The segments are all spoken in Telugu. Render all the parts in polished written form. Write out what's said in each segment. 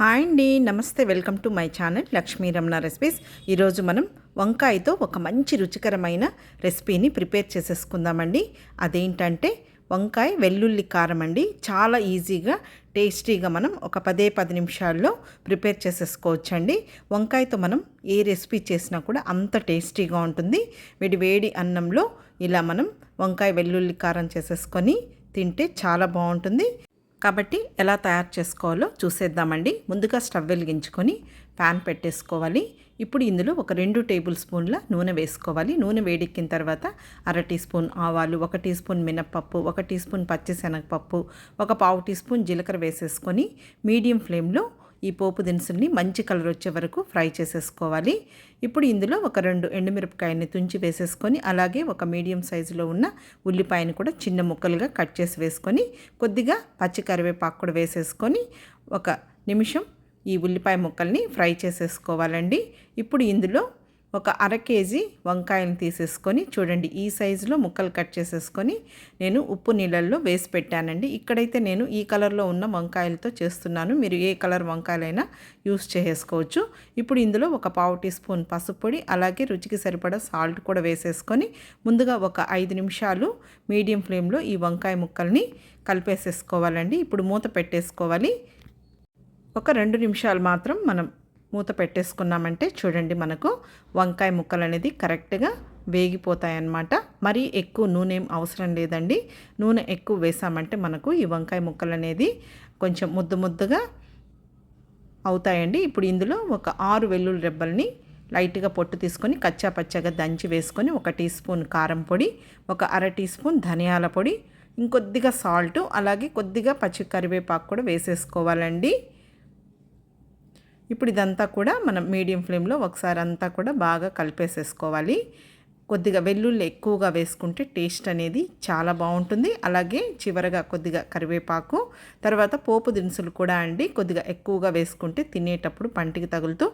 హాయ్ అండి, నమస్తే. Welcome to my channel Lakshmi Ramana recipes. ఈరోజు మనం వంకాయతో ఒక మంచి రుచికరమైన రెసిపీని ప్రిపేర్ చేసేసుకుందామండి. అదేంటంటే వంకాయ వెల్లుల్లి కారం అండి. చాలా ఈజీగా టేస్టీగా మనం ఒక 10 నిమిషాల్లో ప్రిపేర్ చేసేసుకోవచ్చండి. వంకాయతో మనం ఏ రెసిపీ చేసినా కూడా అంత టేస్టీగా ఉంటుంది. వేడి అన్నంలో ఇలా మనం వంకాయ వెల్లుల్లి కారం చేసేసుకొని తింటే చాలా బాగుంటుంది. కాబట్టి ఎలా తయారు చేసుకోవాలో చూసేద్దామండి. ముందుగా స్టవ్ వెలిగించుకొని ప్యాన్ పెట్టేసుకోవాలి. ఇప్పుడు ఇందులో ఒక 2 టేబుల్ స్పూన్ల నూనె వేసుకోవాలి. నూనె వేడెక్కిన తర్వాత 1/2 టీ స్పూన్ ఆవాలు, 1 టీ స్పూన్ మినప్పప్పు, 1 టీ స్పూన్ పచ్చిశనగపప్పు, 1/4 టీ స్పూన్ జీలకర్ర వేసేసుకొని మీడియం ఫ్లేమ్లో ఈ పోపు దినుసుల్ని మంచి కలర్ వచ్చే వరకు ఫ్రై చేసేసుకోవాలి. ఇప్పుడు ఇందులో ఒక 2 ఎండుమిరపకాయలని తుంచి వేసేసుకొని, అలాగే ఒక మీడియం సైజులో ఉన్న ఉల్లిపాయని కూడా చిన్న ముక్కలుగా కట్ చేసి వేసుకొని, కొద్దిగా పచ్చి కరివేపాకు కూడా వేసేసుకొని ఒక నిమిషం ఈ ఉల్లిపాయ ముక్కల్ని ఫ్రై చేసేసుకోవాలండి. ఇప్పుడు ఇందులో ఒక 1/2 కేజీ వంకాయలను తీసేసుకొని, చూడండి ఈ సైజులో ముక్కలు కట్ చేసేసుకొని నేను ఉప్పు నీళ్ళల్లో వేసి పెట్టానండి. ఇక్కడైతే నేను ఈ కలర్లో ఉన్న వంకాయలతో చేస్తున్నాను. మీరు ఏ కలర్ వంకాయలైనా యూస్ చేసుకోవచ్చు. ఇప్పుడు ఇందులో ఒక 1/4 టీ స్పూన్ పసుపు పొడి, అలాగే రుచికి సరిపడా సాల్ట్ కూడా వేసేసుకొని ముందుగా ఒక 5 నిమిషాలు మీడియం ఫ్లేమ్లో ఈ వంకాయ ముక్కల్ని కలిపేసేసుకోవాలండి. ఇప్పుడు మూత పెట్టేసుకోవాలి. ఒక 2 నిమిషాలు మాత్రం మనం మూత పెట్టేసుకున్నామంటే చూడండి మనకు వంకాయ ముక్కలు అనేది కరెక్ట్గా వేగిపోతాయన్నమాట. మరీ ఎక్కువ నూనె ఏం అవసరం లేదండి. నూనె ఎక్కువ వేసామంటే మనకు ఈ వంకాయ ముక్కలు అనేది కొంచెం ముద్దగా అవుతాయండి. ఇప్పుడు ఇందులో ఒక 6 వెల్లుల్లి రెబ్బల్ని లైట్గా పొట్టు తీసుకొని కచ్చా పచ్చగా దంచి వేసుకొని 1 టీ స్పూన్ కారం పొడి, ఒక 1/2 టీ స్పూన్ ధనియాల పొడి, ఇంకొద్దిగా సాల్ట్, అలాగే కొద్దిగా పచ్చి కరివేపాకు కూడా వేసేసుకోవాలండి. ఇప్పుడు ఇదంతా కూడా మనం మీడియం ఫ్లేమ్లో ఒకసారి అంతా కూడా బాగా కలిపేసేసుకోవాలి. కొద్దిగా వెల్లుల్లి ఎక్కువగా వేసుకుంటే టేస్ట్ అనేది చాలా బాగుంటుంది. అలాగే చివరగా కొద్దిగా కరివేపాకు, తర్వాత పోపు దినుసులు కూడా అండి కొద్దిగా ఎక్కువగా వేసుకుంటే తినేటప్పుడు పంటికి తగులుతూ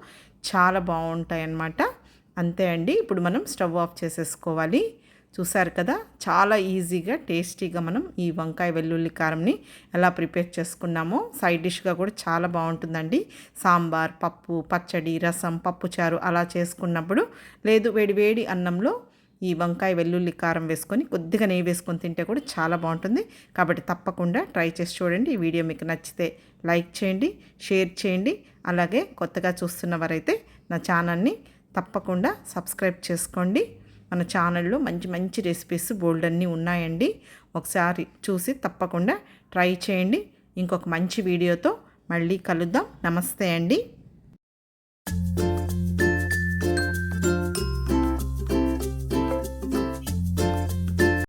చాలా బాగుంటాయి అన్నమాట. అంతే అండి. ఇప్పుడు మనం స్టవ్ ఆఫ్ చేసేసుకోవాలి. చూసారు కదా, చాలా ఈజీగా టేస్టీగా మనం ఈ వంకాయ వెల్లుల్లి కారంని ఎలా ప్రిపేర్ చేసుకున్నామో. సైడ్ డిష్గా కూడా చాలా బాగుంటుందండి. సాంబార్, పప్పు, పచ్చడి, రసం, పప్పుచారు అలా చేసుకున్నప్పుడు, లేదు వేడి అన్నంలో ఈ వంకాయ వెల్లుల్లి కారం వేసుకొని కొద్దిగా నెయ్యి వేసుకొని తింటే కూడా చాలా బాగుంటుంది. కాబట్టి తప్పకుండా ట్రై చేసి చూడండి. ఈ వీడియో మీకు నచ్చితే లైక్ చేయండి, షేర్ చేయండి. అలాగే కొత్తగా చూస్తున్న వారైతే నా ఛానల్ని తప్పకుండా సబ్స్క్రైబ్ చేసుకోండి. మన ఛానల్లో మంచి రెసిపీస్ బోల్డ్ అన్నీ ఉన్నాయండి. ఒకసారి చూసి తప్పకుండా ట్రై చేయండి. ఇంకొక మంచి వీడియోతో మళ్ళీ కలుద్దాం. నమస్తే అండి.